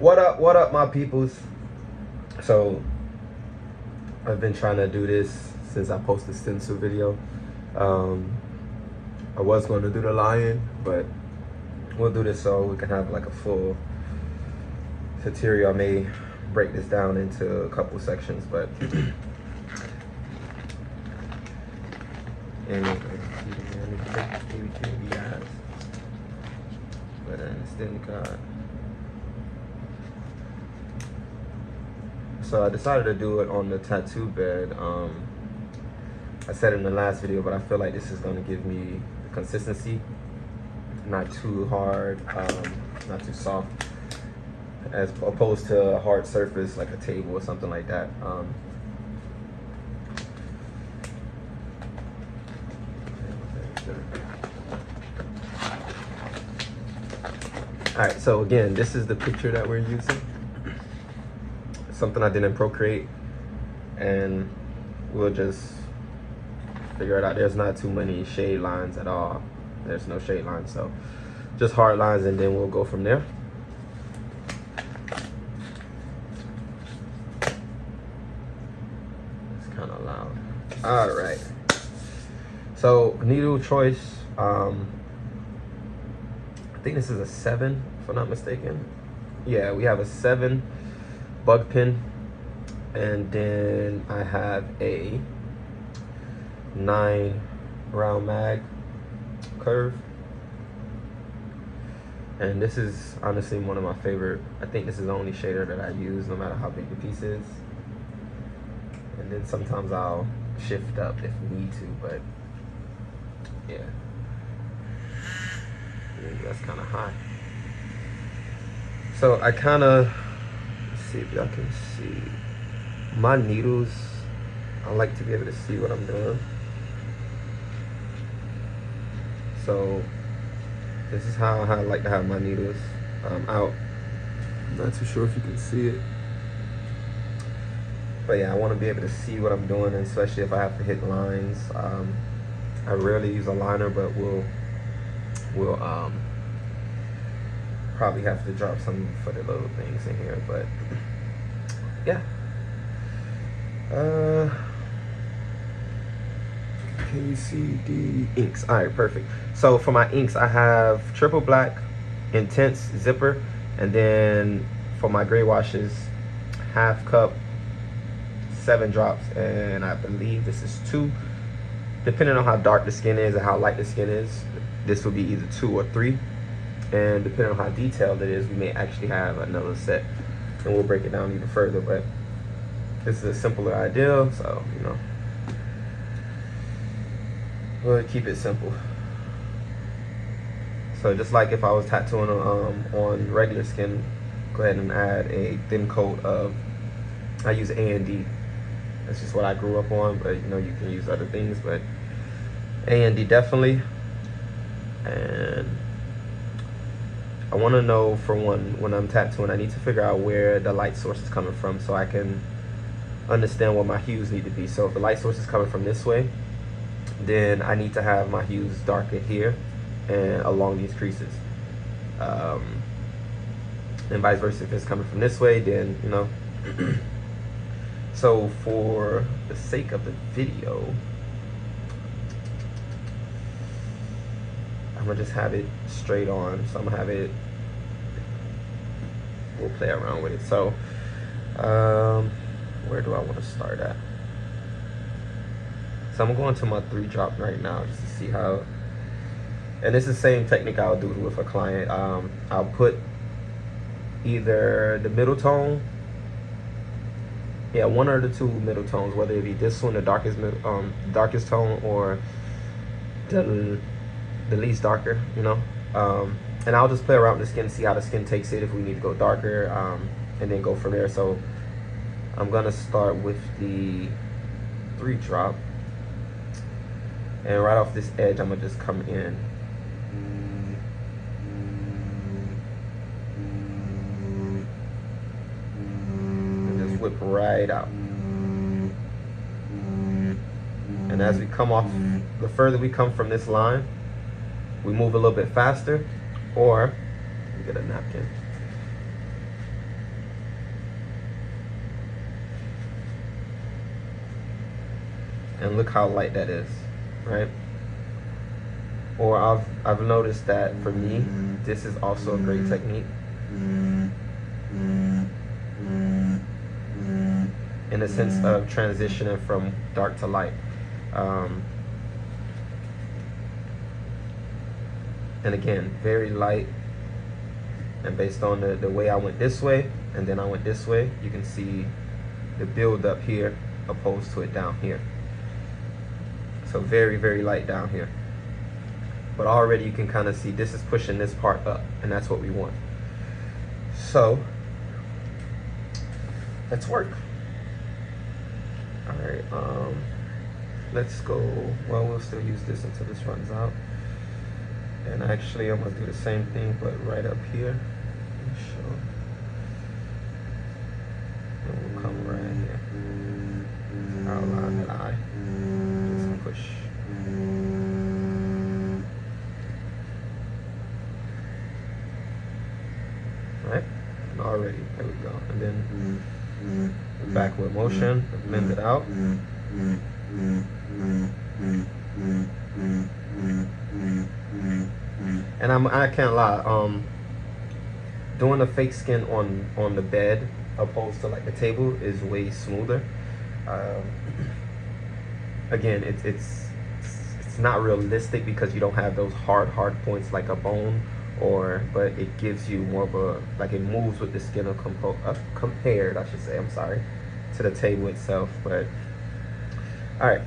What up, my peoples? So, I've been trying to do this since I posted the stencil video. I was going to do the lion, but we'll do this so we can have like a full tutorial. I may break this down into a couple sections, but so I decided to do it on the tattoo bed. I said in the last video, but I feel like this is going to give me consistency, not too hard, not too soft, as opposed to a hard surface like a table or something like that. All right, so again, this is the picture that we're using. Something I did in Procreate, and we'll just figure it out. There's not too many shade lines at all. There's no shade lines, so just hard lines, and then we'll go from there. It's kind of loud. All right, so needle choice, I think this is a 7 if I'm not mistaken. Yeah, we have a 7 bug pin, and then I have a 9 round mag curve, and this is honestly one of my favorite. I think this is the only shader that I use, no matter how big the piece is. And then sometimes I'll shift up if need to, but yeah, that's kind of high. So I kind of, see if y'all can see my needles. I like to be able to see what I'm doing. So this is how I like to have my needles out. I'm not too sure if you can see it, but yeah, I want to be able to see what I'm doing, especially if I have to hit lines. I rarely use a liner, but we'll probably have to drop some for the little things in here, but yeah. Can you see the inks? All right, perfect. So for my inks, I have triple black, intense zipper, and then for my gray washes, half cup, 7 drops, and I believe this is 2. Depending on how dark the skin is and how light the skin is, this will be either 2 or 3. And depending on how detailed it is, we may actually have another set, and we'll break it down even further. But this is a simpler idea, so you know, we'll keep it simple. So just like if I was tattooing on regular skin, go ahead and add a thin coat of, I use A&D. That's just what I grew up on, but you know, you can use other things, but A&D definitely. And I want to know, for one, when I'm tattooing, I need to figure out where the light source is coming from so I can understand what my hues need to be. So if the light source is coming from this way, then I need to have my hues darker here and along these creases. And vice versa, if it's coming from this way, then, you know. So for the sake of the video, I'm gonna just have it straight on. So I'm gonna have it, we'll play around with it. So where do I want to start at? So I'm going to my 3 drop right now just to see how, and this is the same technique I'll do with a client. I'll put either the middle tone, yeah, 1 or the 2 middle tones, whether it be this one, the darkest darkest tone, or the least darker, you know. And I'll just play around with the skin, see how the skin takes it, if we need to go darker, and then go from there. So I'm gonna start with the 3 drop, and right off this edge, I'm gonna just come in. And just whip right out. And as we come off, the further we come from this line, we move a little bit faster, or we get a napkin. and look how light that is, right? Or I've noticed that for me, this is also a great technique in the sense of transitioning from dark to light. And again, very light, and based on the way I went this way and then I went this way, you can see the build up here opposed to it down here. So very, very light down here. But already you can kind of see this is pushing this part up, and that's what we want. So let's work. All right, let's go. Well, we'll still use this until this runs out. And actually, I'm gonna do the same thing, but right up here. And we'll come right here. Outline that eye. Just push. Right? And already, there we go. And then the backward motion, blend it out. And I can't lie, doing the fake skin on the bed opposed to like the table is way smoother. Again, it's not realistic because you don't have those hard points like a bone, but it gives you more of a, like, it moves with the skin compared, I should say, I'm sorry, to the table itself. But all right,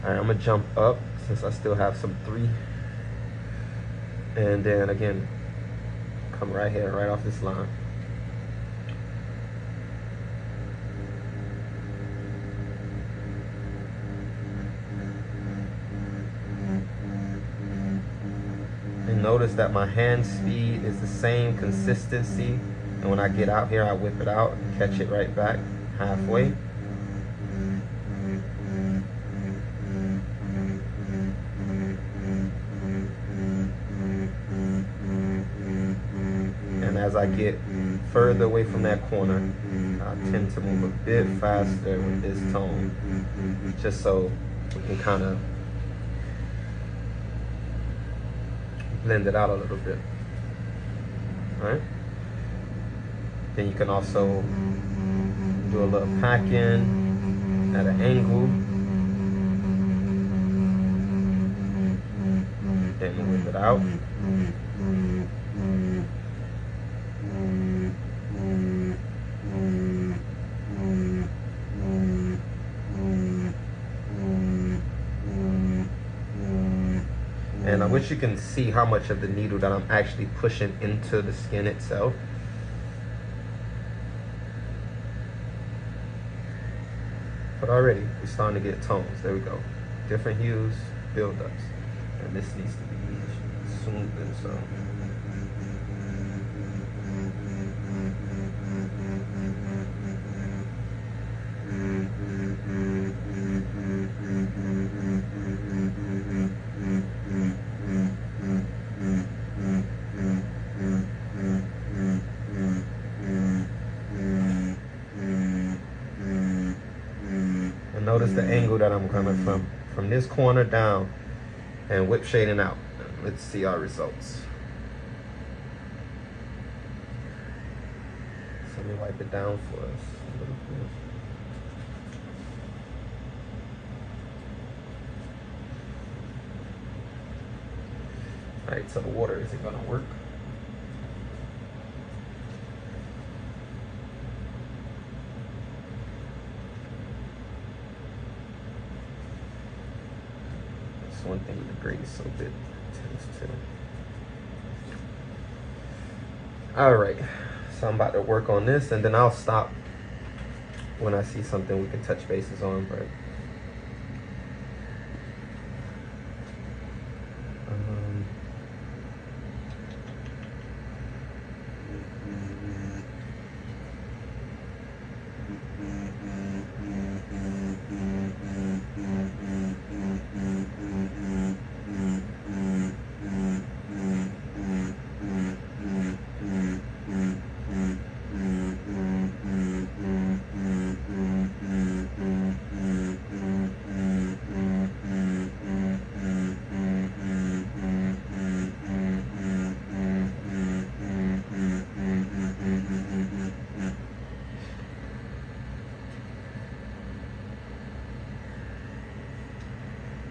I'm gonna jump up since I still have some 3, and then again come right here, right off this line. And notice that my hand speed is the same consistency, and when I get out here I whip it out and catch it right back halfway. And as I get further away from that corner, I tend to move a bit faster with this tone, just so we can kind of blend it out a little bit. All right? Then you can also do a little packing at an angle, then whip it out. And I wish you can see how much of the needle that I'm actually pushing into the skin itself. But already we're starting to get tones. There we go. Different hues, build-ups. And this needs to be smoothed, so. And notice the angle that I'm coming from this corner down and whip shading out. Let's see our results. So let me wipe it down for us a little bit. All right, so the water isn't gonna work. That's one thing the grade is so bit tends to. All right, so I'm about to work on this, and then I'll stop when I see something we can touch bases on. But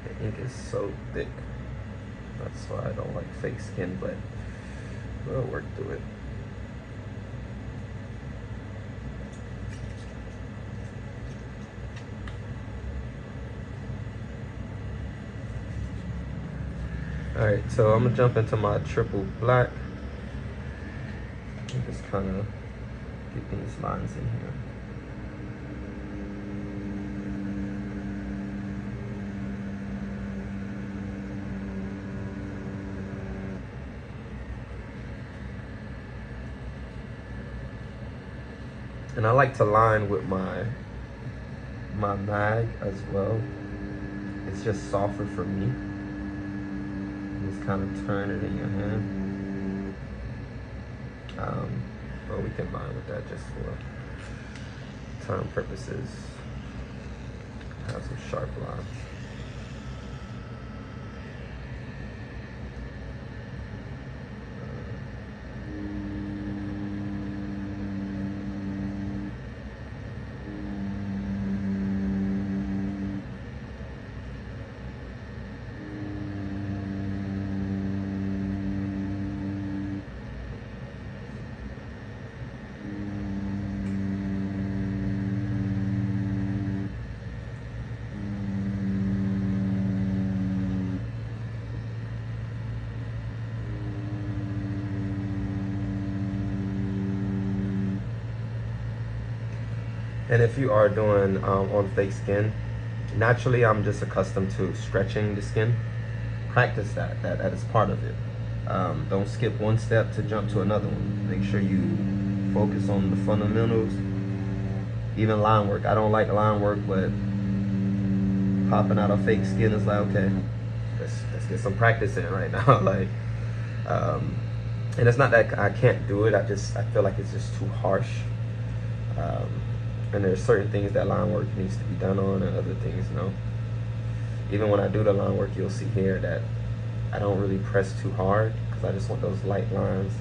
The ink is so thick. That's why I don't like fake skin, but we'll work through it. Alright, so I'm gonna jump into my triple black and just kind of get these lines in here. And I like to line with my mag as well. It's just softer for me. Just kind of turn it in your hand. But we can line with that just for time purposes. Have some sharp lines. And if you are doing on fake skin, naturally I'm just accustomed to stretching the skin. Practice that. That is part of it. Don't skip one step to jump to another one. Make sure you focus on the fundamentals. Even line work. I don't like line work, but popping out of fake skin is like, okay, let's get some practice in right now. Like, and it's not that I can't do it. I feel like it's just too harsh. And there's certain things that line work needs to be done on, and other things, you know. Even when I do the line work, you'll see here that I don't really press too hard because I just want those light lines.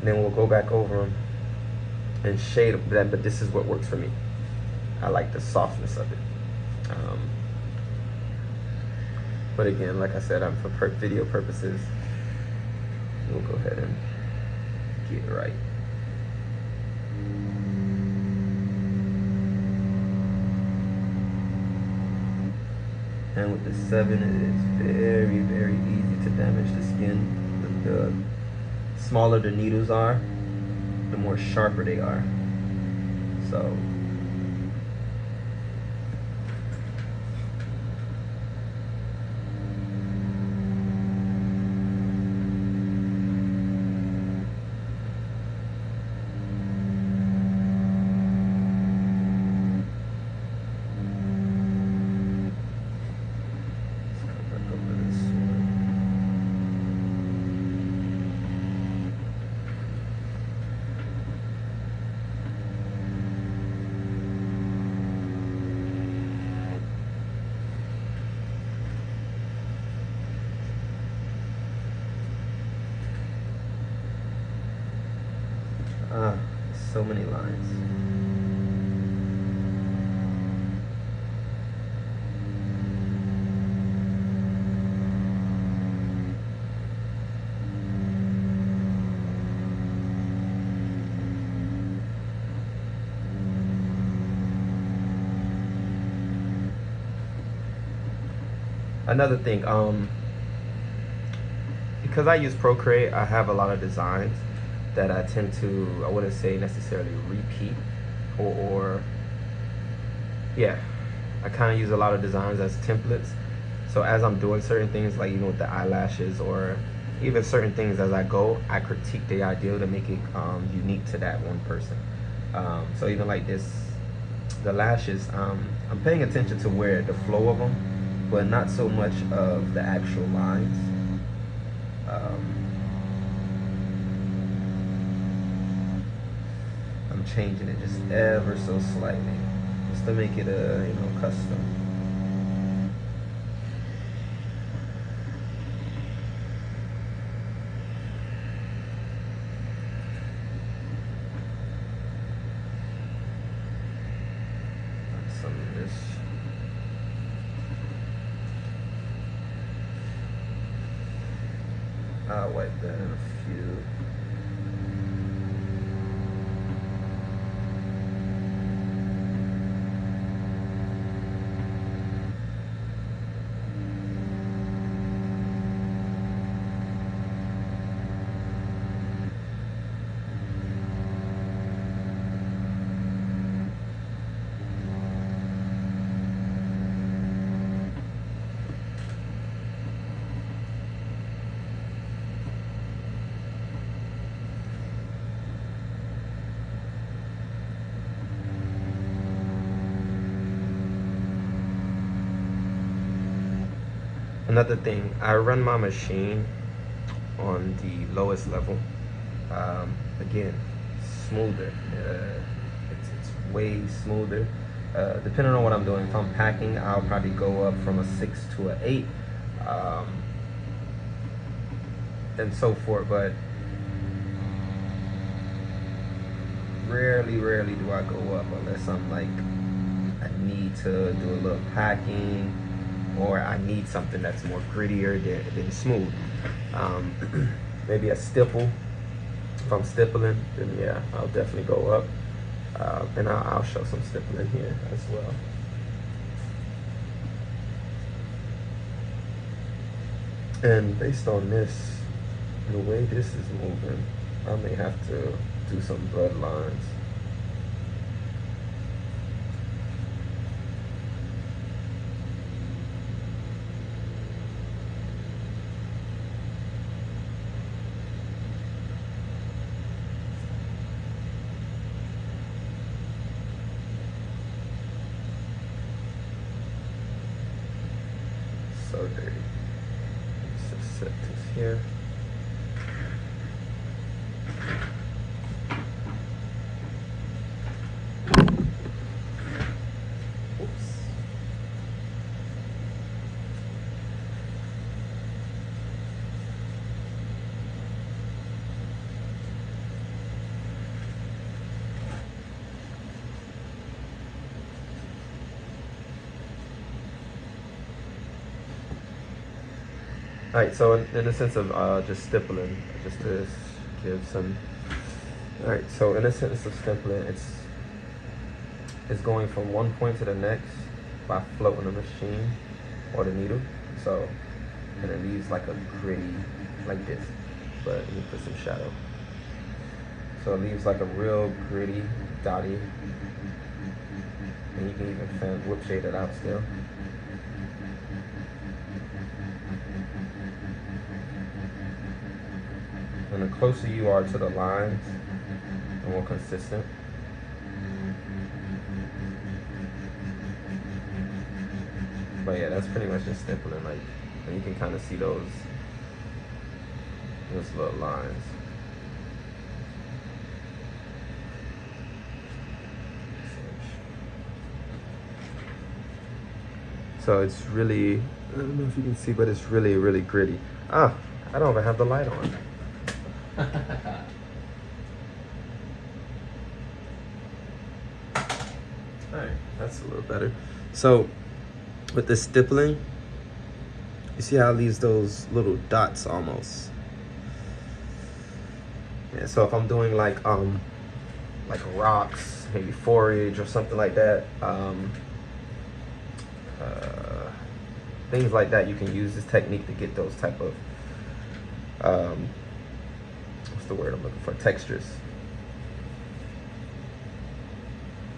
And then we'll go back over them and shade them. But this is what works for me. I like the softness of it. But again, like I said, for video purposes, we'll go ahead and get it right. And with the 7, it is very, very easy to damage the skin. The smaller the needles are, the more sharper they are. So so many lines. Another thing, because I use Procreate, I have a lot of designs that I tend to, I wouldn't say necessarily repeat, or yeah, I kind of use a lot of designs as templates. So as I'm doing certain things, like even with the eyelashes or even certain things as I go, I critique the idea to make it unique to that one person. So even like this, the lashes, I'm paying attention to where the flow of them, but not so much of the actual lines. I'm changing it just ever so slightly, just to make it a, you know, custom. Some of this. I'll wipe that in a few. Another thing, I run my machine on the lowest level. Again, smoother. It's way smoother. Depending on what I'm doing, if I'm packing, I'll probably go up from a 6 to an 8, and so forth. But rarely do I go up unless I'm like, I need to do a little packing, or I need something that's more grittier than smooth. Maybe a stipple. If I'm stippling, then yeah, I'll definitely go up. And I'll show some stippling here as well. And based on this, the way this is moving, I may have to do some blood lines. So dirty. Let's just set this here. Alright, so in the sense of just stippling, just to give some. Alright, so in the sense of stippling, it's going from one point to the next by floating the machine or the needle. So, and it leaves like a gritty, like this. But let me put some shadow. So it leaves like a real gritty, dotty, and you can even whip shade it out still. And the closer you are to the lines, the more consistent. But yeah, that's pretty much just stippling. Like, and you can kind of see those little lines. So it's really, I don't know if you can see, but it's really gritty. Ah, I don't even have the light on. Alright, that's a little better. So with this stippling, you see how it leaves those little dots almost. Yeah, so if I'm doing like rocks, maybe forage or something like that, things like that, you can use this technique to get those type of what's the word I'm looking for? Textures.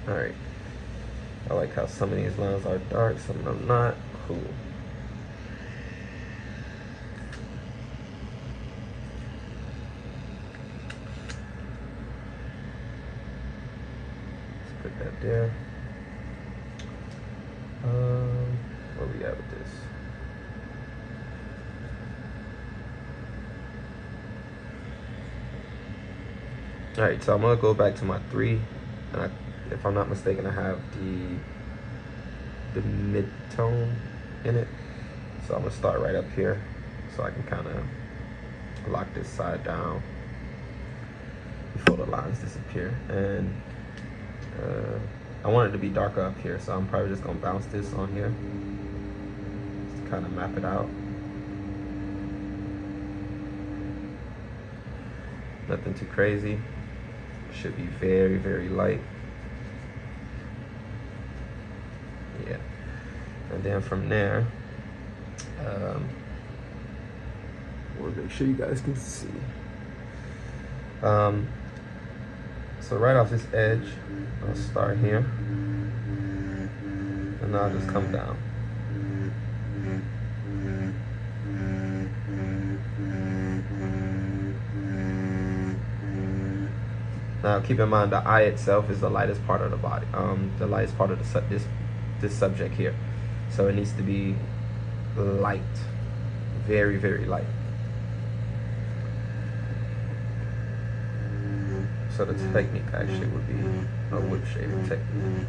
All right. I like how some of these lines are dark, some of them not. Cool. Let's put that there. Where we at with this? All right, so I'm gonna go back to my 3, and if I'm not mistaken, I have the mid-tone in it. So I'm gonna start right up here, so I can kind of lock this side down before the lines disappear. And I want it to be darker up here, so I'm probably just gonna bounce this on here, just to kind of map it out. Nothing too crazy. Should be very, very light. Yeah. And then from there, we'll make sure you guys can see. So right off this edge, I'll start here, and I'll just come down. Now keep in mind the eye itself is the lightest part of the body, the lightest part of this subject here. So it needs to be light, very, very light. So the technique actually would be a whip shaving technique.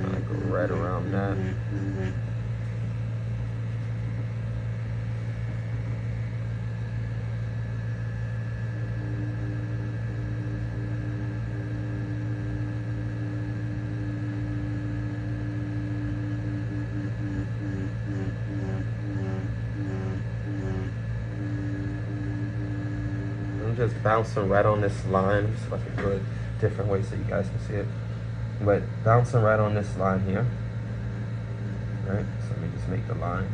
I go right around that. Just bouncing right on this line, so I can do it different ways so you guys can see it. But bouncing right on this line here. Right, so let me just make the line.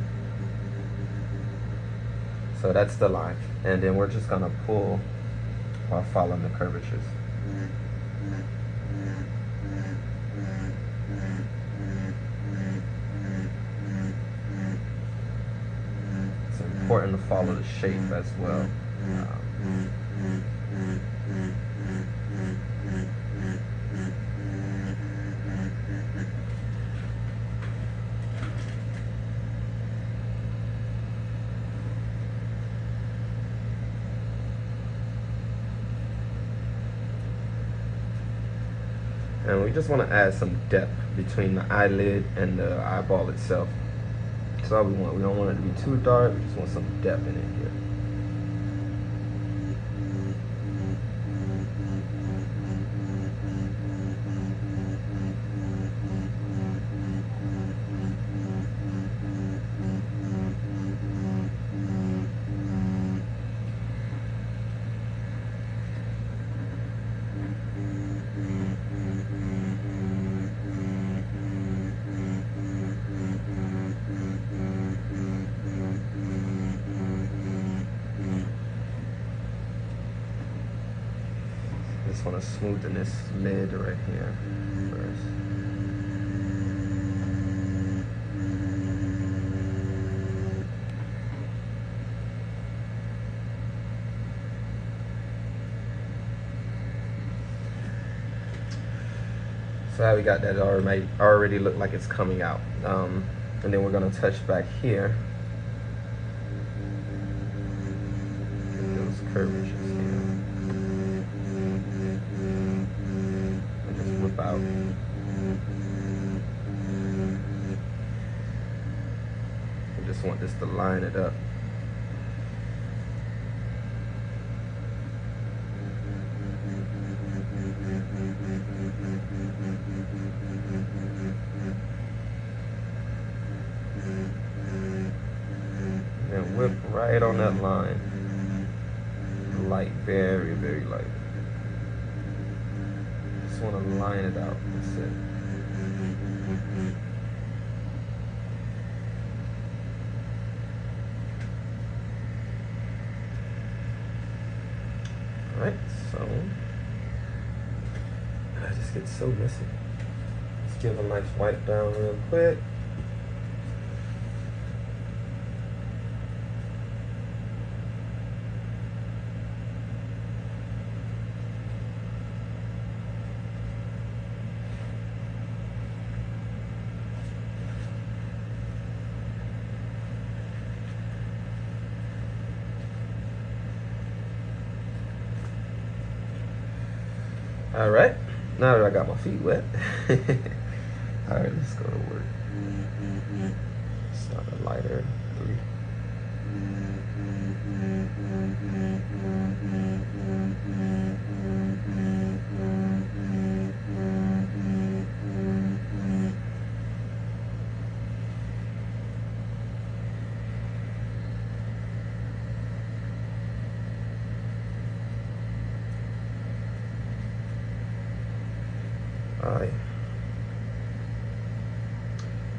So that's the line. And then we're just gonna pull while following the curvatures. It's important to follow the shape as well. And we just want to add some depth between the eyelid and the eyeball itself. That's all we want. We don't want it to be too dark. We just want some depth in it here. Just want to smoothen this lid right here first. So we got that already look like it's coming out. And then we're going to touch back here. Those curvatures here. Out. I just want this to line it up. And whip right on that line. Light, very, very light. Just want to line it out. That's it. Alright, so I just get so messy. Let's give a nice wipe down real quick. All right, now that I got my feet wet, all right, let's go to work. Start a lighter 3.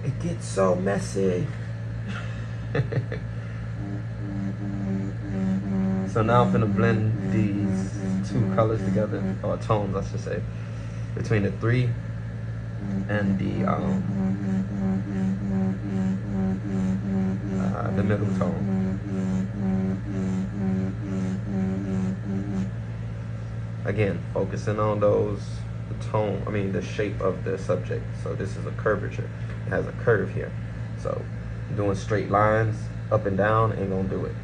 It gets so messy. So now I'm gonna blend these two colors together, or tones I should say, between the 3 and the middle tone. Again, focusing on the shape of the subject. So this is a curvature. It has a curve here. So doing straight lines up and down ain't gonna do it.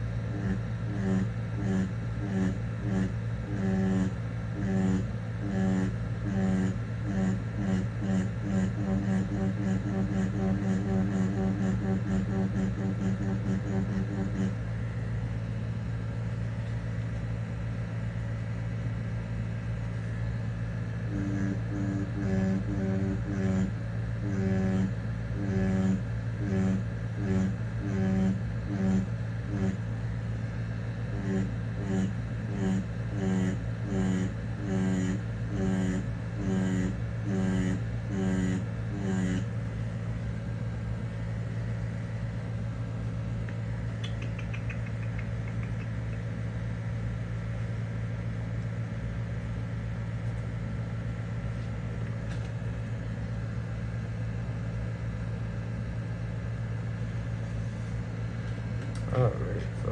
Alright, so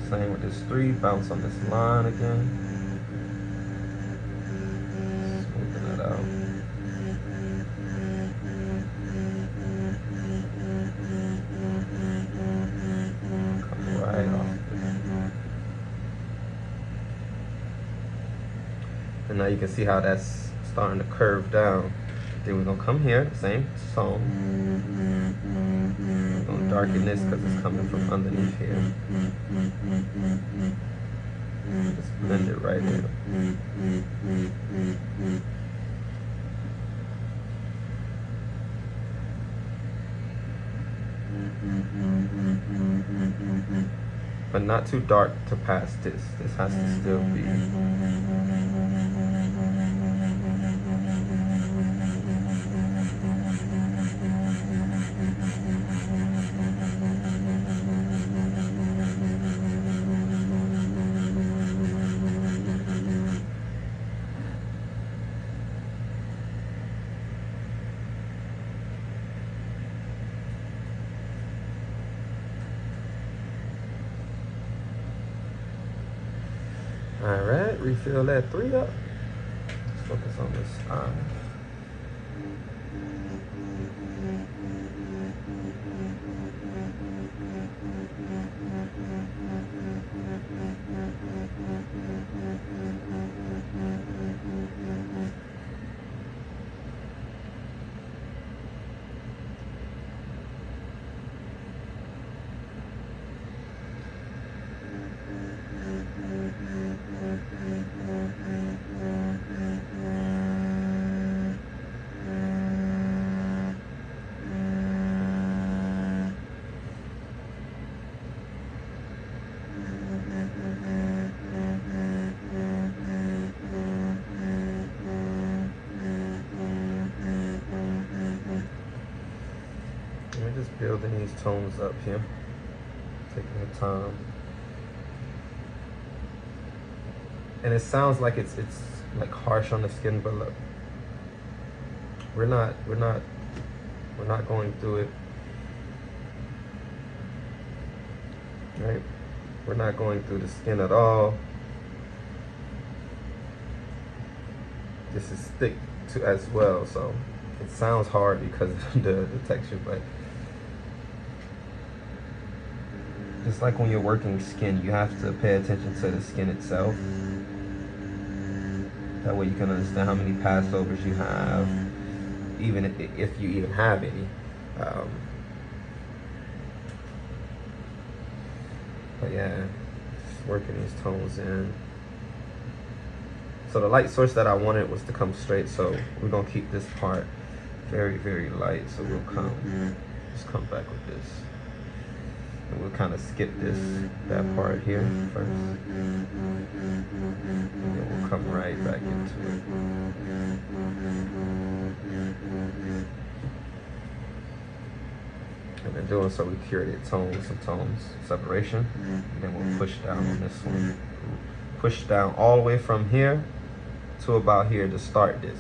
same with this 3, bounce on this line again, smoothing it out. Come right off this. And now you can see how that's starting to curve down. Then we're gonna come here, same tone. We're gonna darken this because it's coming from underneath here. Just blend it right in. But not too dark to pass this. This has to still be. Alright, refill that 3 up. Let's focus on this eye. Just building these tones up here, taking the time, and it sounds like it's like harsh on the skin, but look, we're not going through it, right? We're not going through the skin at all. This is thick too as well, so it sounds hard because of the texture, but it's like when you're working skin, you have to pay attention to the skin itself. That way you can understand how many passovers you have, even if you even have any. But yeah, just working these tones in. So the light source that I wanted was to come straight, so we're gonna keep this part very, very light. So we'll just come back with this. And we'll kind of skip that part here first. And then we'll come right back into it. And in doing so, we created some tones separation. And then we'll push down on this one. Push down all the way from here to about here to start this.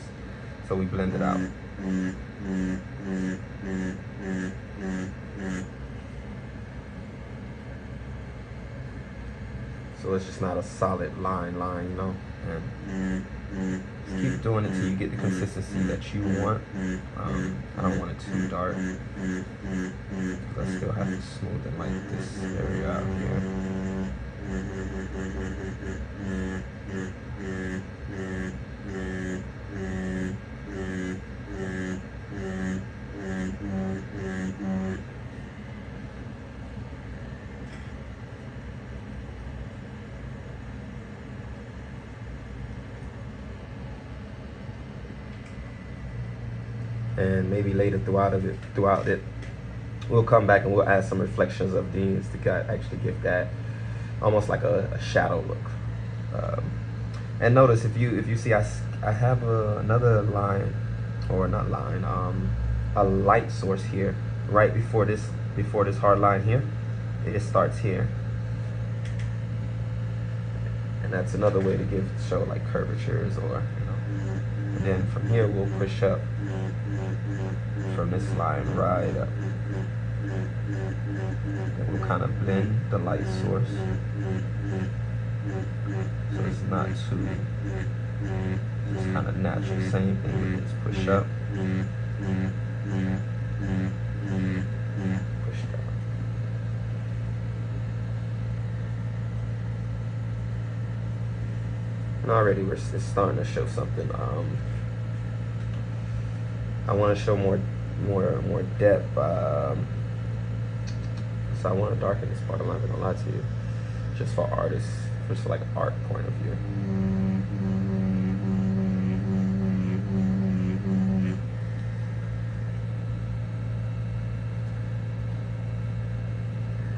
So we blend it out. So it's just not a solid line, you know. And just keep doing it till you get the consistency that you want. I don't want it too dark, because I still have to smooth it like this area out here. And maybe later throughout it, we'll come back and we'll add some reflections of these to actually give that almost like a shadow look. And notice if you see, I have another line, or not line, a light source here right before this hard line here. It starts here, and that's another way to show like curvatures, or you know. And then from here we'll push up from this line right up. And we'll kind of blend the light source, so it's not too, it's kind of natural. Same thing, we just push up, push down. And already it's starting to show something. I want to show more depth. So I want to darken this part. I'm not gonna lie to you, just for artists, just for like art point of view.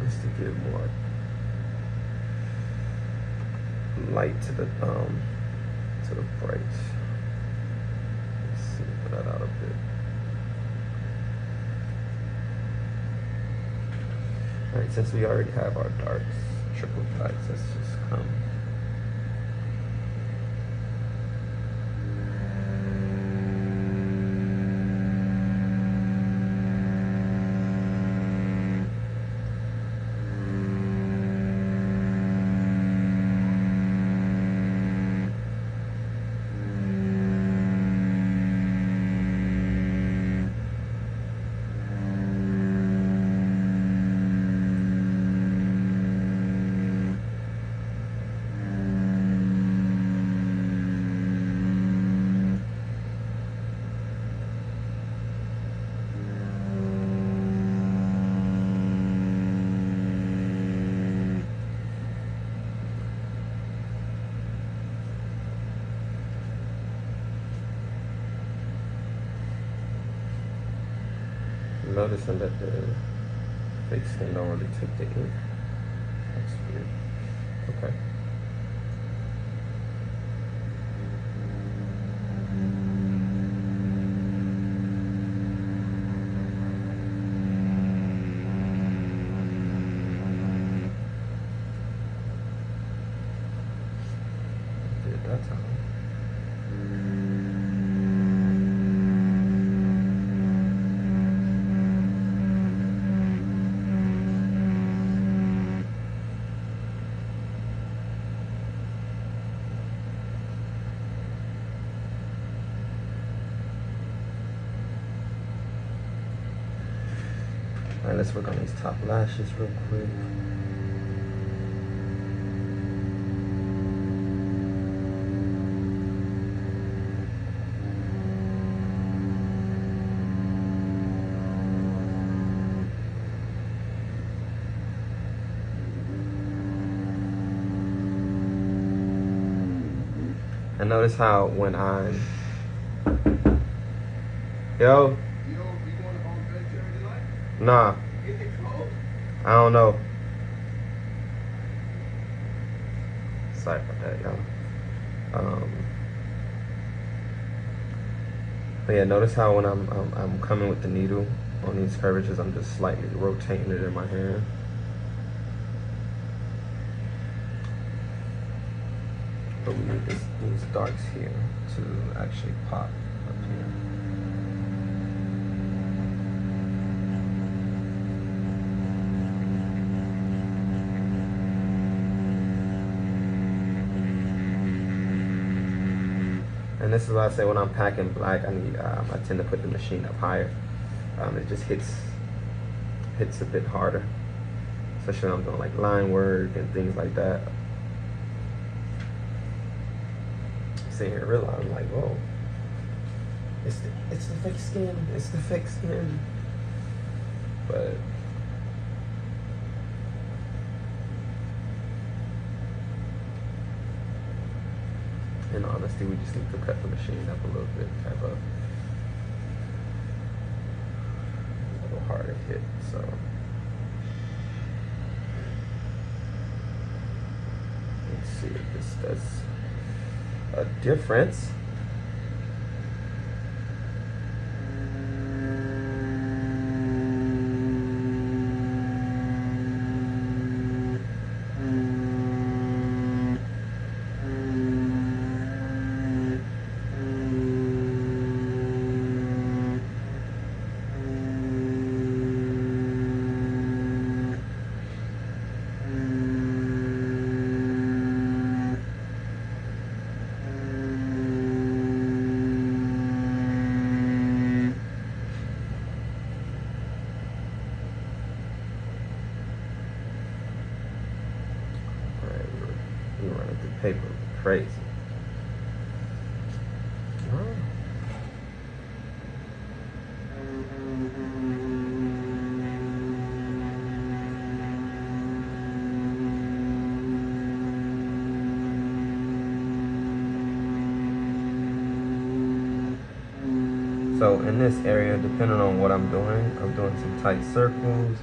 Just to give more light to the bright. Let's see, put that out a bit. Alright, since we already have our darks, triple blacks, let's just come. Noticing that the fake skin don't really take the ink. That's weird. Okay. Did that time. Alright, let's work on these top lashes real quick. And notice how when I'm, yo, nah, I don't know. Sorry about that, y'all. But yeah, notice how when I'm coming with the needle on these curvatures, I'm just slightly rotating it in my hand. But we need these darks here to actually pop up here. And this is why I say when I'm packing black, I tend to put the machine up higher. It just hits a bit harder, especially when I'm doing like line work and things like that. Sitting here realizing like, whoa, it's the fake skin, it's the fake skin. But in honesty, we just need to cut the machine up a little bit, have a little harder hit. So let's see if this does a difference. Running through paper crazy. So in this area, depending on what I'm doing some tight circles.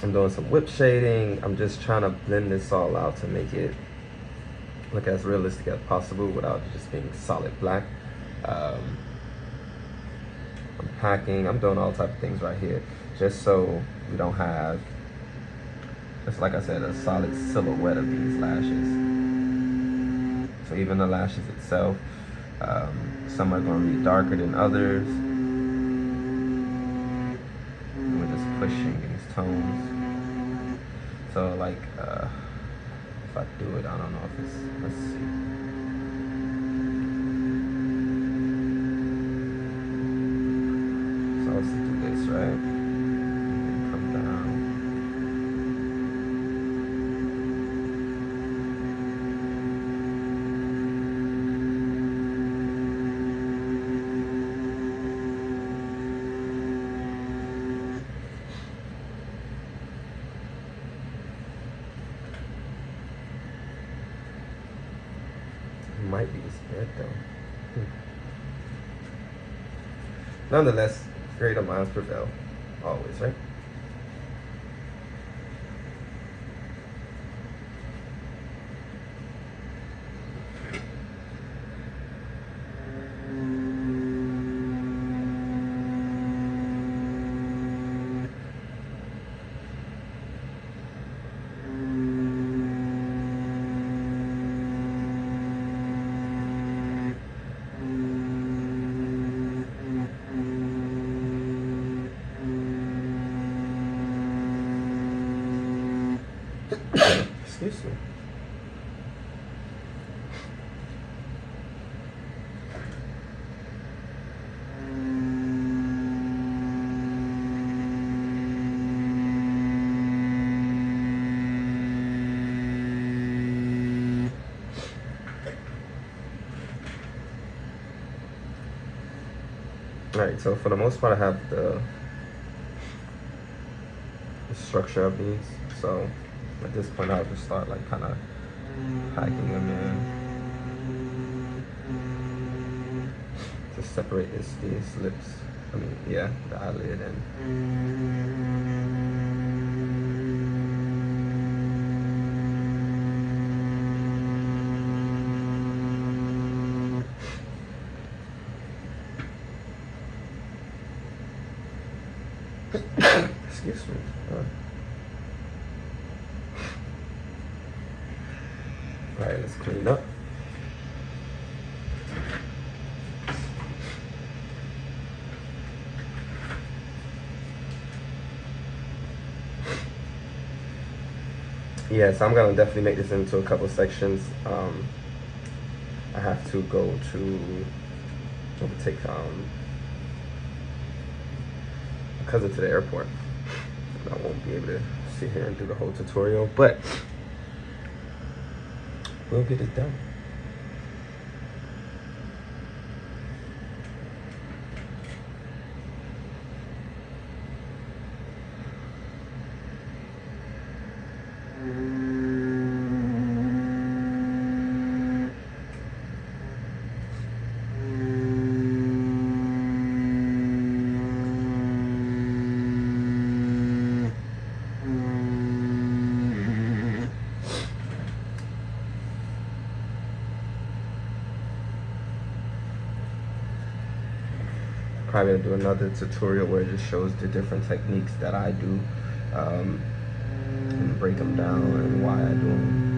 I'm doing some whip shading. I'm just trying to blend this all out to make it look as realistic as possible without just being solid black. I'm packing. I'm doing all type of things right here, just so we don't have, just like I said, a solid silhouette of these lashes. So even the lashes itself, some are going to be darker than others. And we're just pushing these tones. So like, if I do it, I don't know if it's, let's see. So let's do this, right? And come down. Might be spread though. Nonetheless, greater minds prevail, always, right? Excuse me. Alright, so for the most part I have the structure of these. So at this point I'll just start like kind of packing them in to separate these lips. I mean, yeah, the eyelid and excuse me. All right, let's clean up. Yeah, so I'm gonna definitely make this into a couple sections. I have to go to take my cousin to the airport. I won't be able to sit here and do the whole tutorial, but we'll get it done. Probably gonna do another tutorial where it just shows the different techniques that I do and break them down and why I do them.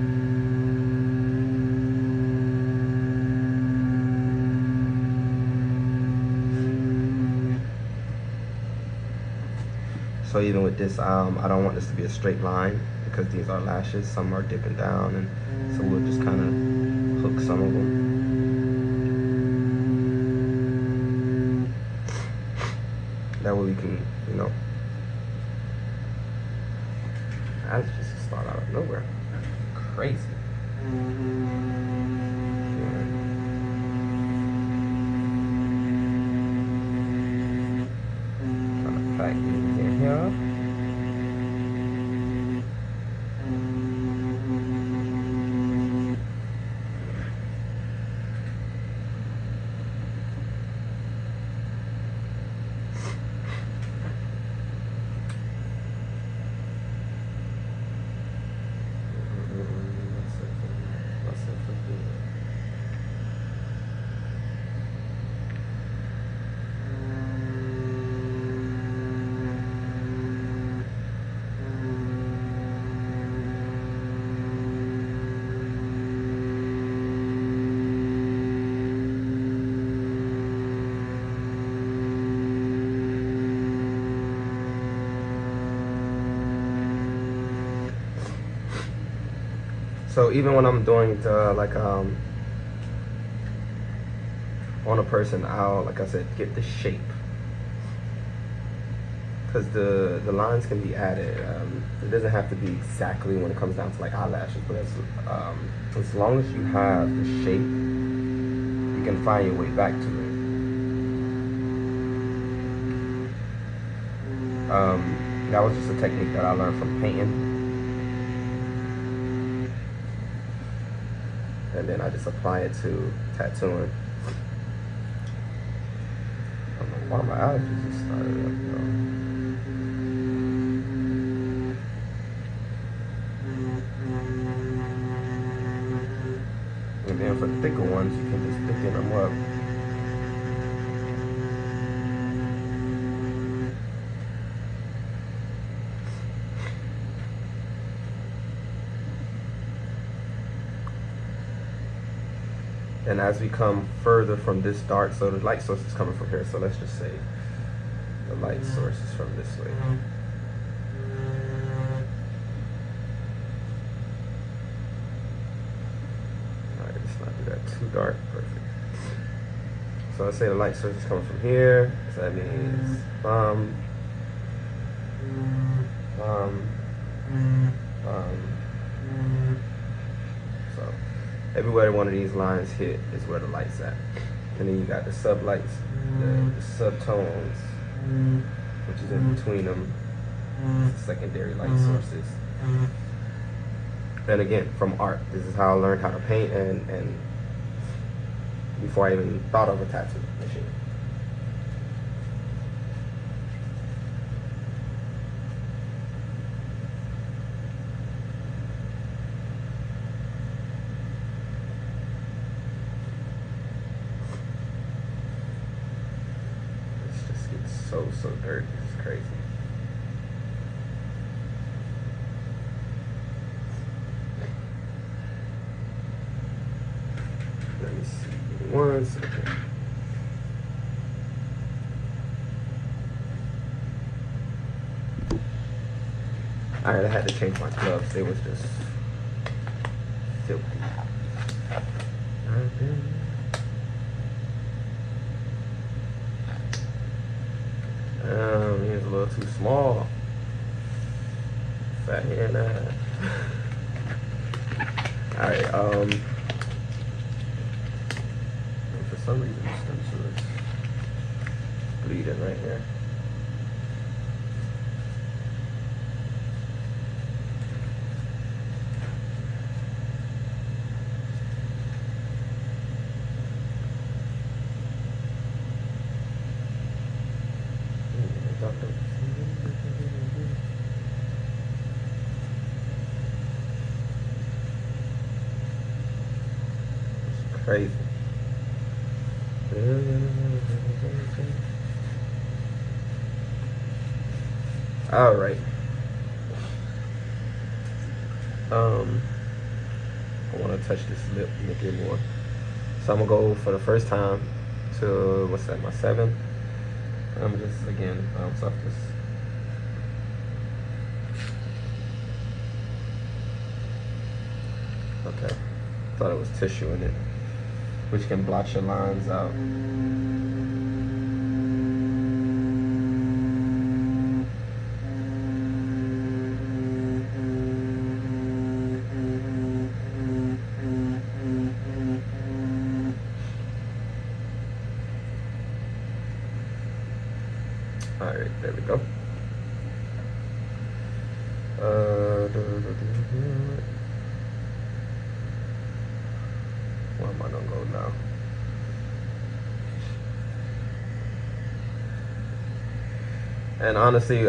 So even with this, I don't want this to be a straight line because these are lashes. Some are dipping down, and so we'll just kind of hook some of them. That way we can, you know, that's just start out of nowhere. Crazy. Trying to pack these in here. So even when I'm doing the, like on a person, I'll, like I said, get the shape, because the lines can be added. It doesn't have to be exactly when it comes down to like eyelashes, but as long as you have the shape, you can find your way back to it. That was just a technique that I learned from painting. And then I just apply it to tattooing. I don't know why my allergies just started up, though. And then for the thicker ones, you can just thicken them up. And as we come further from this dark, so the light source is coming from here, so let's just say the light source is from this way. Alright, let's not do that too dark. Perfect. So let's say the light source is coming from here, so that means bum, bum, bum. So everywhere one of these lines hit is where the light's at. And then you got the sublights, the subtones, which is in between them, the secondary light sources. And again, from art, this is how I learned how to paint, and before I even thought of a tattoo machine. so dirty. It's crazy. Let me see. 1 second. Alright, I had to change my gloves. They was just filthy. He's a little too small. Fat hand ass. Alright, for some reason the stencil is bleeding right here. Crazy. All right. I want to touch this lip, make it more. So I'm gonna go for the first time to what's that? My 7. I'm just again bounce off this. Okay. Thought it was tissue in it, which can blot your lines out. All right, there we go. Where am I gonna go now? And honestly,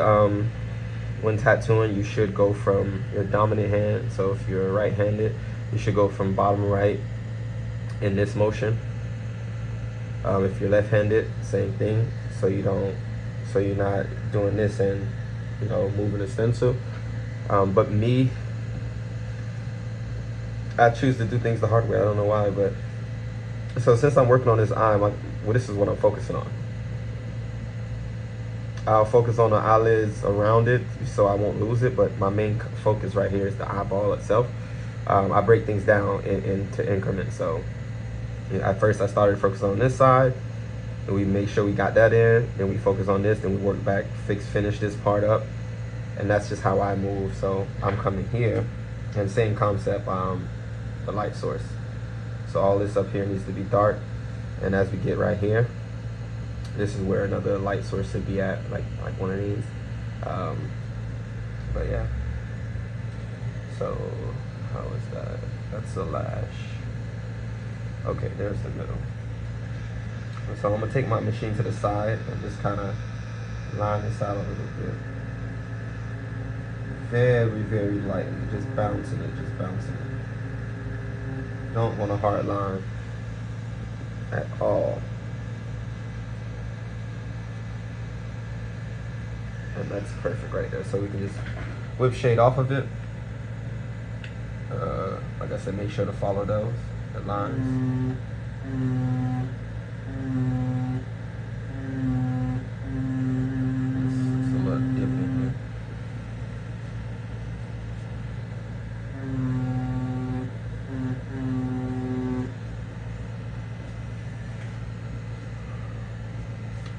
when tattooing, you should go from your dominant hand. So if you're right-handed, you should go from bottom right in this motion. If you're left-handed, same thing. So you're not doing this and moving the stencil. But me, I choose to do things the hard way. I don't know why, but so since I'm working on this eye, this is what I'm focusing on. I'll focus on the eyelids around it so I won't lose it, but my main focus right here is the eyeball itself. I break things down into increments. So at first I started focusing on this side, and we make sure we got that in, then we focus on this, then we work back, finish this part up, and that's just how I move. So I'm coming here, and same concept, the light source. So all this up here needs to be dark, and as we get right here, this is where another light source should be at, like one of these. But yeah. So how is that? That's the lash. Okay, there's the middle. So I'm gonna take my machine to the side and just kind of line this out a little bit. Very, very lightly, just bouncing it, Don't want a hard line at all. And that's perfect right there. So we can just whip shade off of it. Like I said, make sure to follow those, the lines. It's a little dip in here.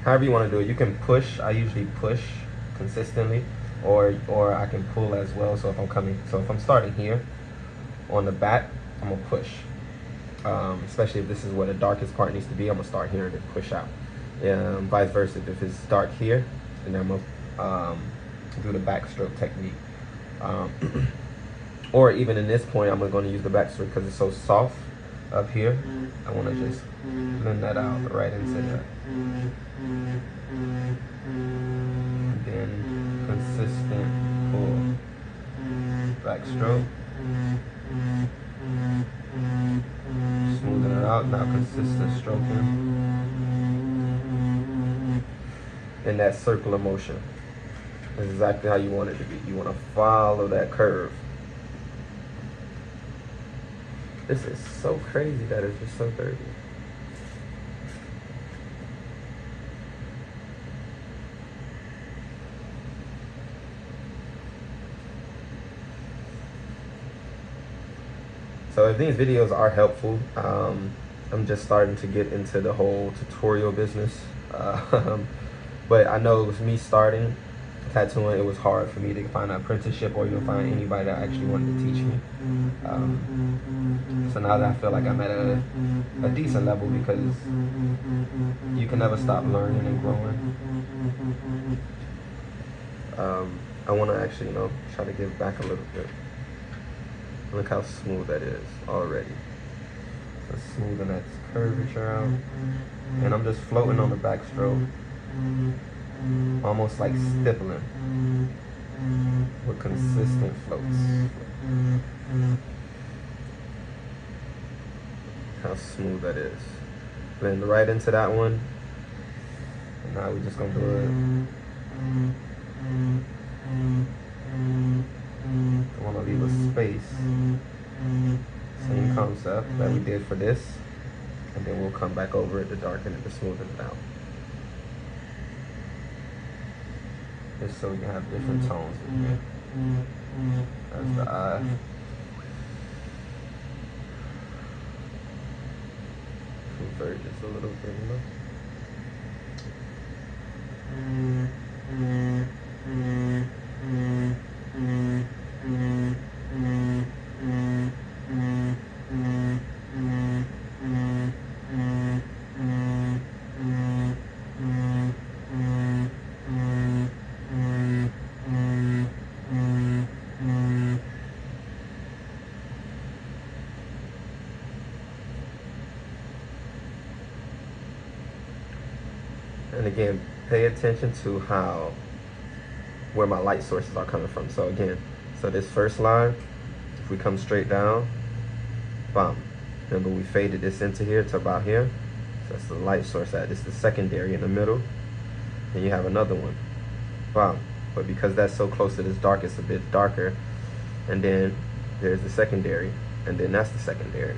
However you want to do it. You can push. I usually push consistently, or I can pull as well. So if I'm starting here on the back, I'm gonna push. Especially if this is where the darkest part needs to be, I'm gonna start here and then push out. Vice versa, if it's dark here, then I'm gonna do the backstroke technique. Or even in this point, I'm gonna use the backstroke because it's so soft up here. I want to just blend that out right into that. Then consistent pull, backstroke. Smoothing it out, now consistent stroking. in that circular motion. That's exactly how you want it to be. You want to follow that curve. This is so crazy that it's just so dirty. So if these videos are helpful, I'm just starting to get into the whole tutorial business. But I know with me starting tattooing, it was hard for me to find an apprenticeship or even find anybody that actually wanted to teach me. So now that I feel like I'm at a decent level, because you can never stop learning and growing. I want to actually, try to give back a little bit. Look how smooth that is already. So smoothing that curvature out. And I'm just floating on the backstroke. Almost like stippling with consistent floats. How smooth that is. Blend right into that one. And now we're just gonna do it. I want to leave a space. Same concept that we did for this. And then we'll come back over it to darken it, to smoothen it out. Just so we can have different tones in here. That's the eye. Convert just a little bit, And again, pay attention to where my light sources are coming from. So again, this first line, if we come straight down, bam. Remember we faded this into here to about here. So that's the light source at. This is the secondary in the middle. Then you have another one, bam. But because that's so close to this dark, it's a bit darker. And then there's the secondary, and then that's the secondary.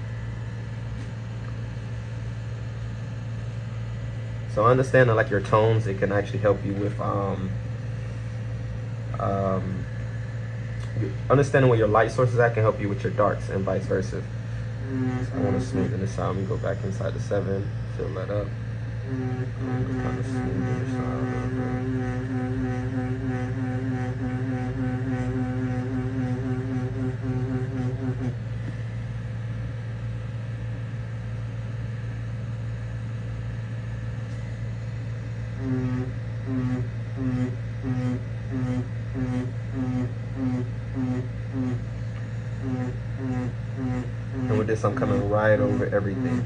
So understanding like your tones, it can actually help you with understanding where your light sources at can help you with your darks and vice versa. So I want to smoothen this out. Let me go back inside the 7, fill that up. Kind of smoothen this out a little bit. And with this, I'm coming right over everything.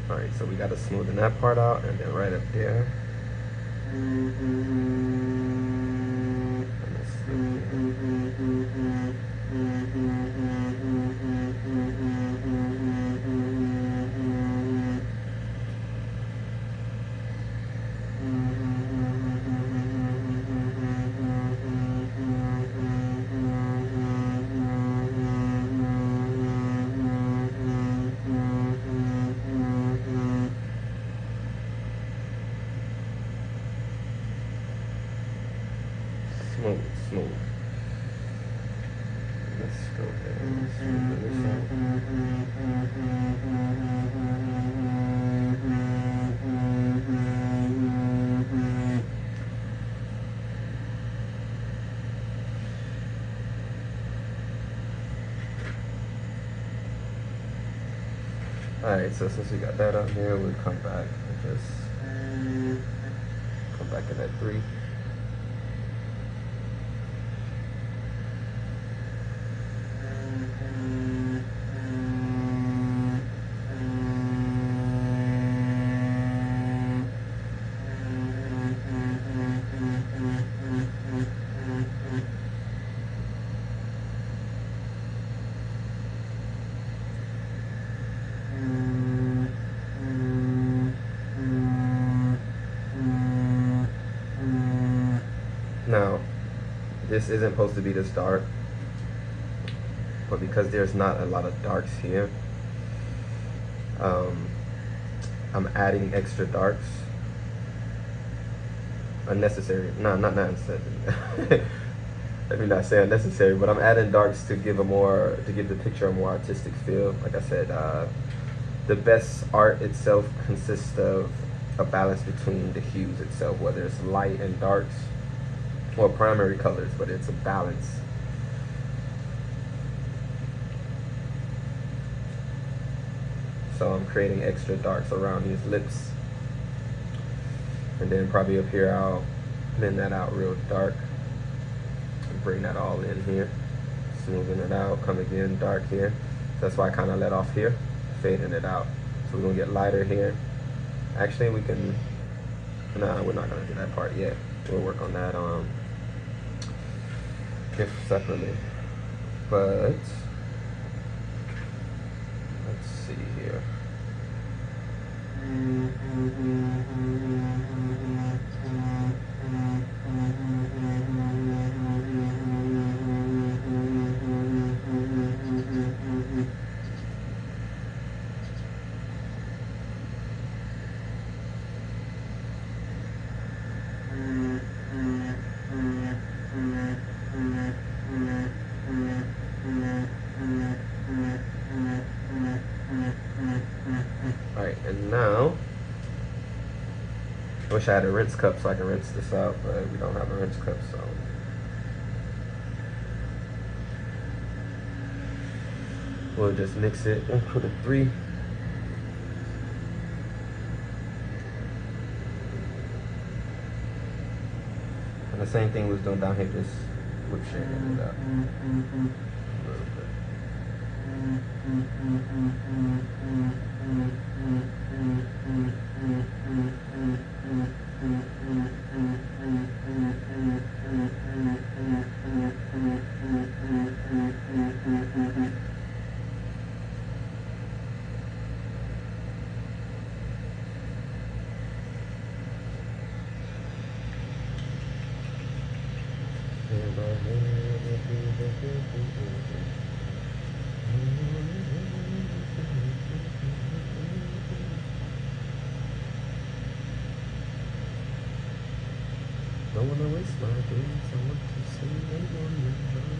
Alright, so we got to smoothen that part out, and then right up there. Smooth. Let's go ahead and smoothen this out. Alright, so since we got that up here, we'll come back and just come back in at 3. this isn't supposed to be this dark, but because there's not a lot of darks here, I'm adding extra darks. Unnecessary, no, not necessary. Let me not say unnecessary, but I'm adding darks to give the picture a more artistic feel. Like I said, the best art itself consists of a balance between the hues itself, whether it's light and darks or primary colors, but it's a balance. So I'm creating extra darks around these lips. And then probably up here I'll blend that out real dark and bring that all in here. Smoothing it out, come again dark here. So that's why I kind of let off here, fading it out. So we're gonna get lighter here. Actually we can, nah, we're not gonna do that part yet. We'll work on that separately. But let's see here. Alright, and now I wish I had a rinse cup so I can rinse this out, but we don't have a rinse cup, so we'll just mix it and put a 3. And the same thing was doing down here, just whip shading it up a little bit. Don't wanna waste my days, I want to see everyone enjoy.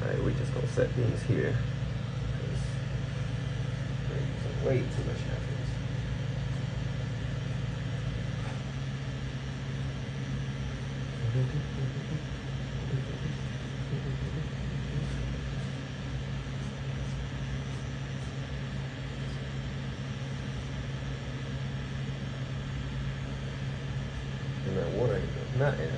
Alright, we're just gonna set these here. We're using way too much napkins. And that water ain't not in it.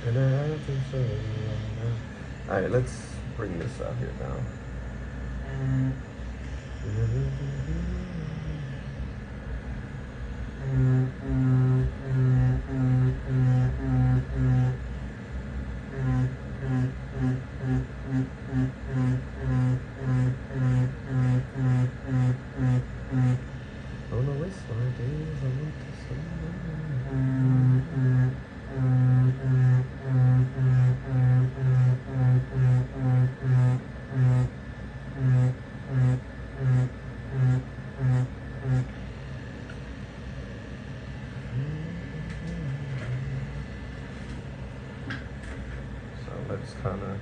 And I think so. Alright, let's bring this out here now. Oh no, it's my days, I want to see. So let's kind of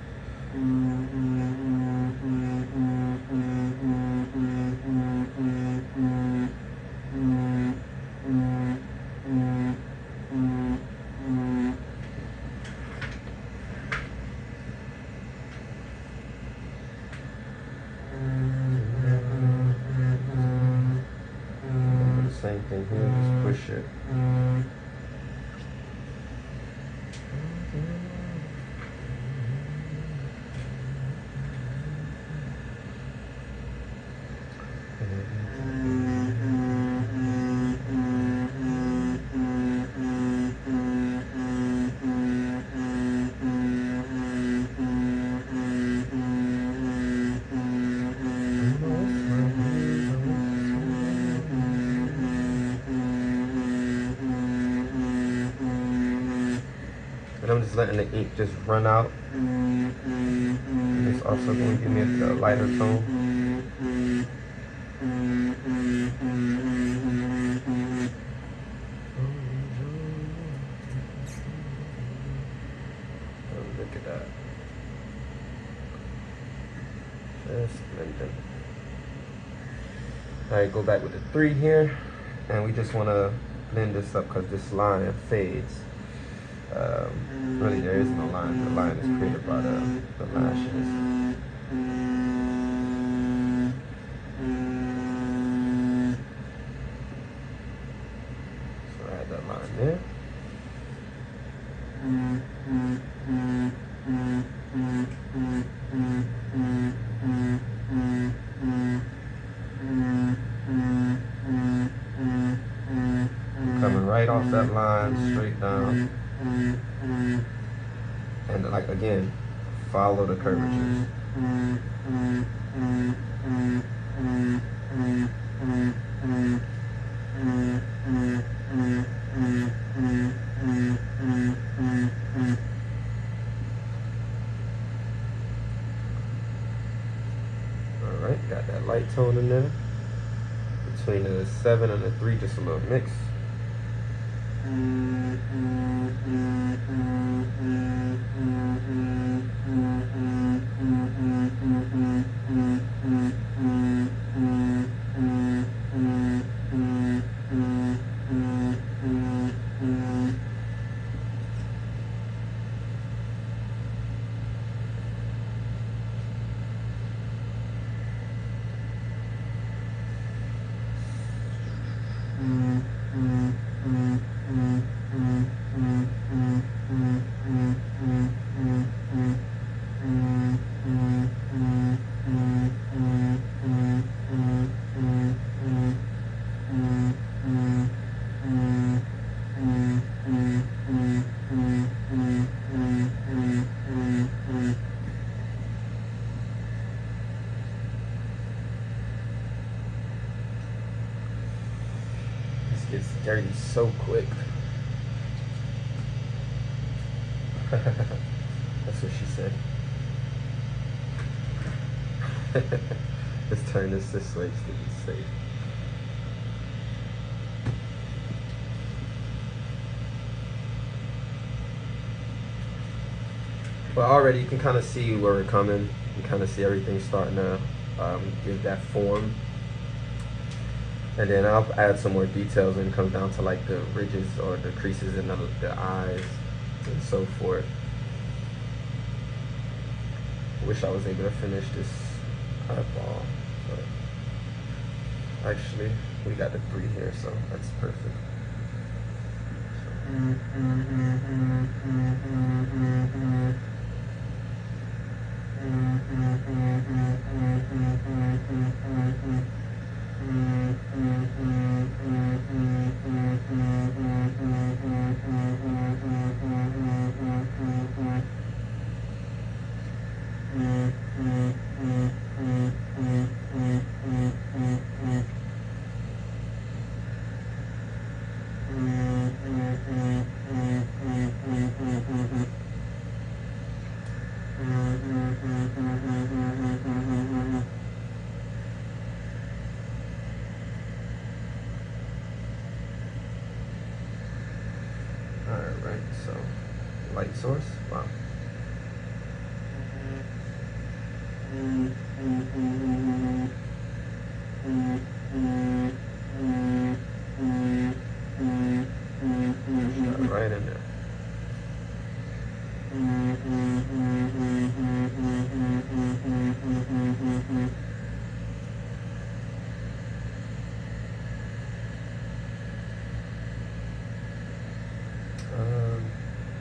same thing here, just push it. letting the ink just run out. It's also going to give me a lighter tone. Oh, look at that. Just blending. Alright, go back with the 3 here. And we just want to blend this up because this line fades. Really, there is no line. The line is created by the lashes. So add that line there. Coming right off that line, straight down. And like again, follow the curvatures. Alright, got that light tone in there. Between the 7 and the 3, just a little mix. It's dirty so quick. That's what she said. Let's turn this way so it's safe. But already you can kind of see where we're coming. You can kind of see everything starting to give that form. And then I'll add some more details when it comes down to like the ridges or the creases in the eyes and so forth. Wish I was able to finish this eyeball, but actually we got the 3 here, so that's perfect. Alright, so light source, wow. Right in there.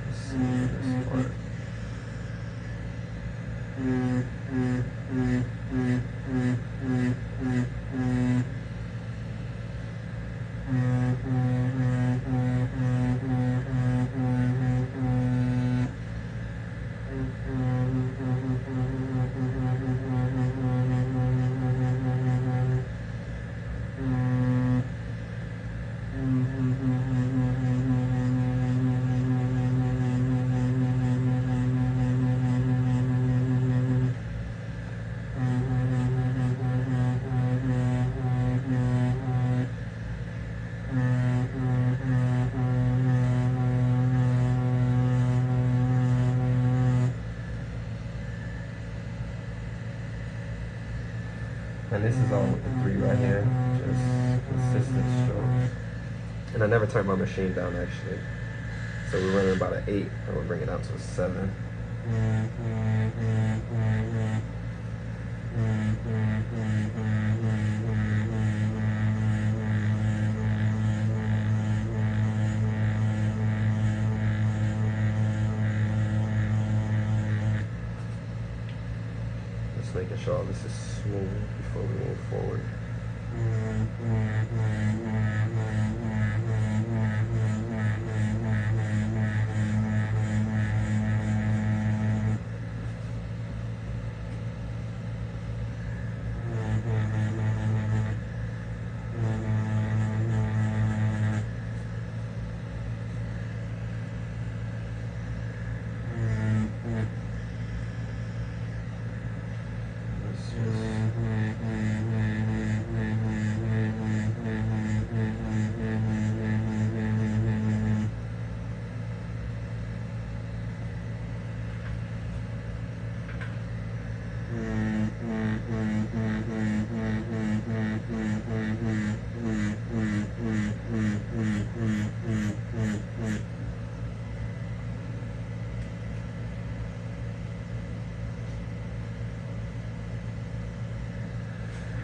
Let's see this part. And this is all with the 3 right here, just consistent stroke. And I never turned my machine down actually. So we're running about an 8, and we'll bring it down to a 7. Just making sure all this is smooth before we move forward.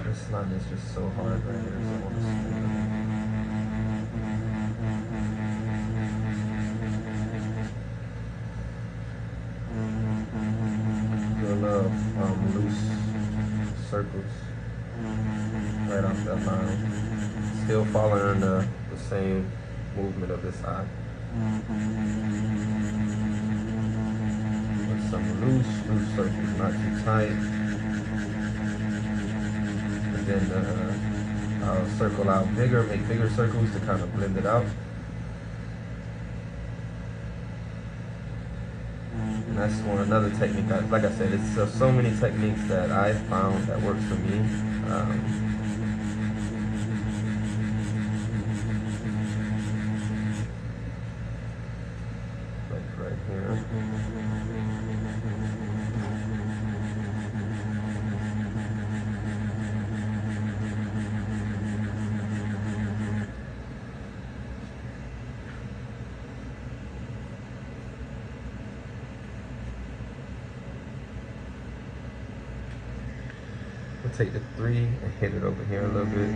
This line is just so hard right here, so I want to smooth it. Do a little loose circles right off that line. Still following the same movement of this eye. With some loose circles, not too tight. And then I'll circle out bigger, make bigger circles to kind of blend it out. And that's another technique. Like I said, it's so many techniques that I found that works for me. Like right here. We'll take the 3 and hit it over here a little bit.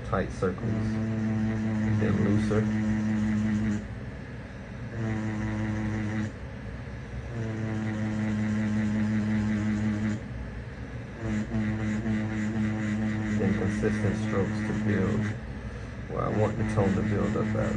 Tight circles. And then looser. Then consistent strokes to build where I want the tone to build up at.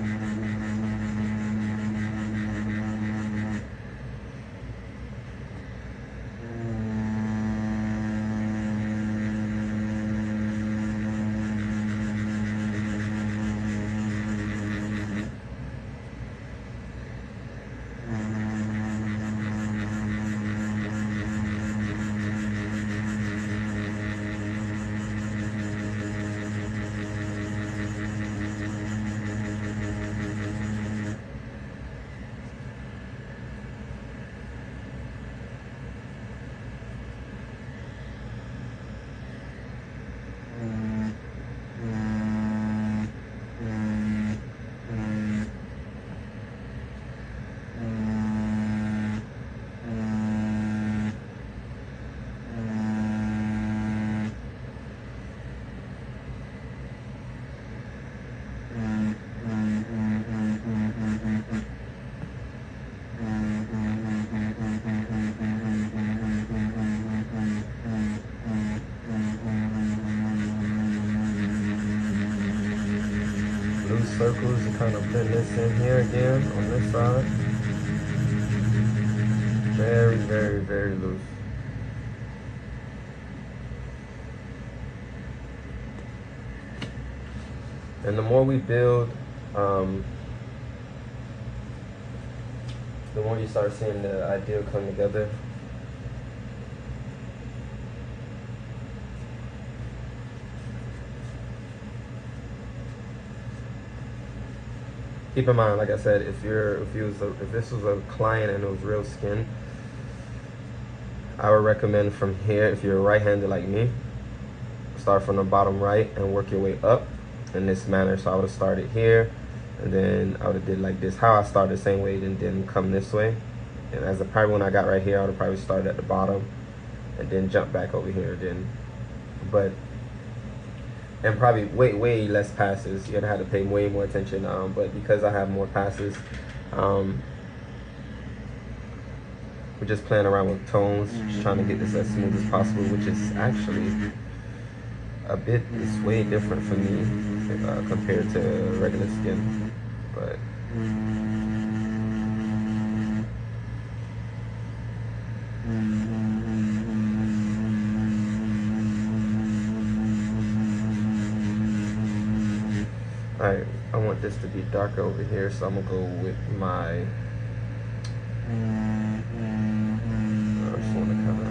Loose circles to kind of blend this in here again on this side. Very, very, very loose. And the more we build, the more you start seeing the idea come together. Keep in mind, like I said, if this was a client and it was real skin, I would recommend from here, if you're right-handed like me, start from the bottom right and work your way up in this manner. So I would have started here, and then I would have did like this. How I started the same way, and then come this way. And as the probably when I got right here, I would have probably started at the bottom and then jump back over here. And probably way less passes. You're gonna have to pay way more attention. But because I have more passes, we're just playing around with tones, just trying to get this as smooth as possible, which is actually it's way different for me compared to regular skin. But alright, I want this to be darker over here, so I'm gonna go with my I just want to kind of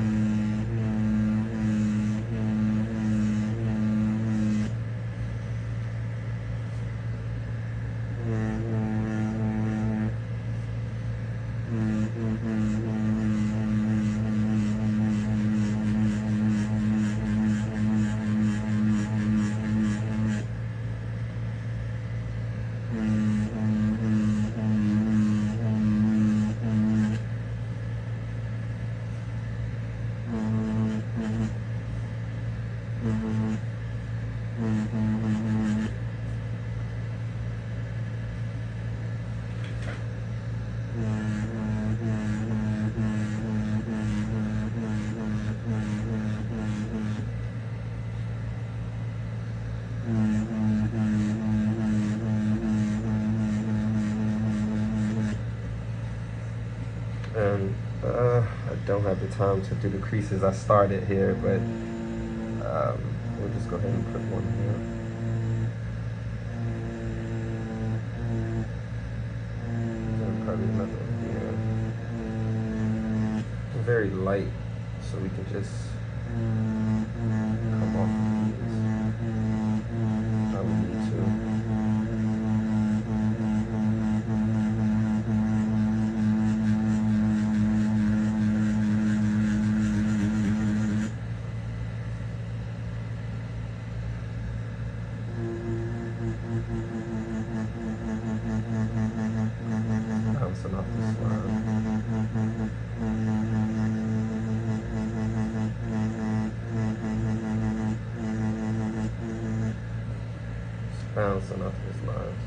and I don't have the time to do the creases. I started here, but we'll just go ahead and put one here. And probably another one here. Very light, so we can just come off these. I would need to. Bouncing off this line. Just bouncing off this line.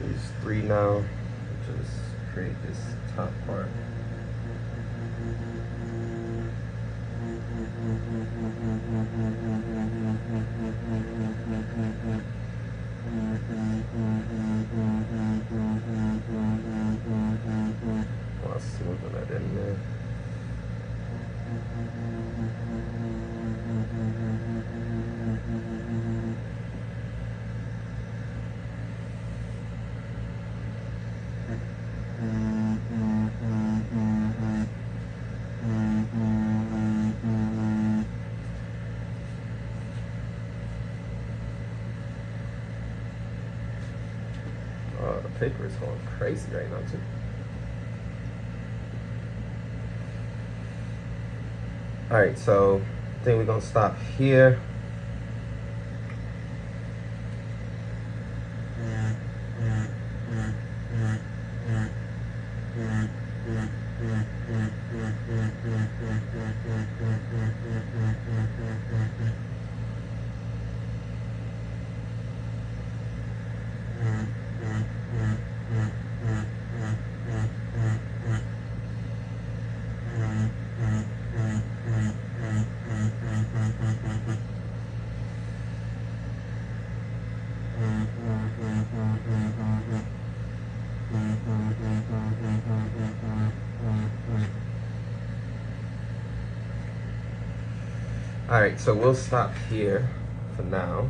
These three now. Just create this top part. I'll smoothen that in there. The paper is going crazy right now too. Alright, so I think we're gonna stop here. Alright, so we'll stop here for now.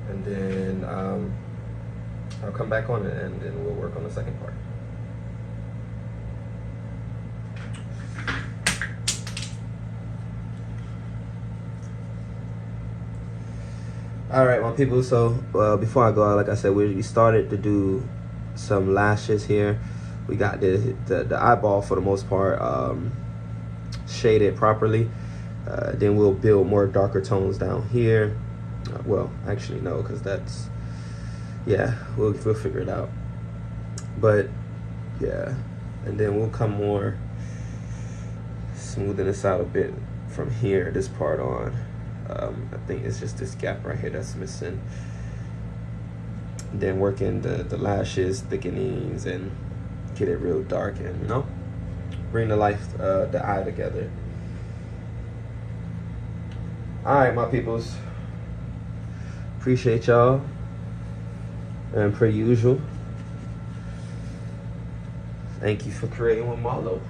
And then I'll come back on it and then we'll work on the second part. Alright, my people, so before I go out, like I said, we started to do some lashes here. We got the eyeball for the most part shaded properly. Then we'll build more darker tones down here. Well, actually no, because that's, yeah, we'll figure it out. But yeah, and then we'll come more smoothing this out a bit from here, this part on. I think it's just this gap right here that's missing. Then working the lashes, thickenings, and get it real dark, and you know, bring the eye together. All right, my peoples. Appreciate y'all. And per usual, thank you for creating with Marlo.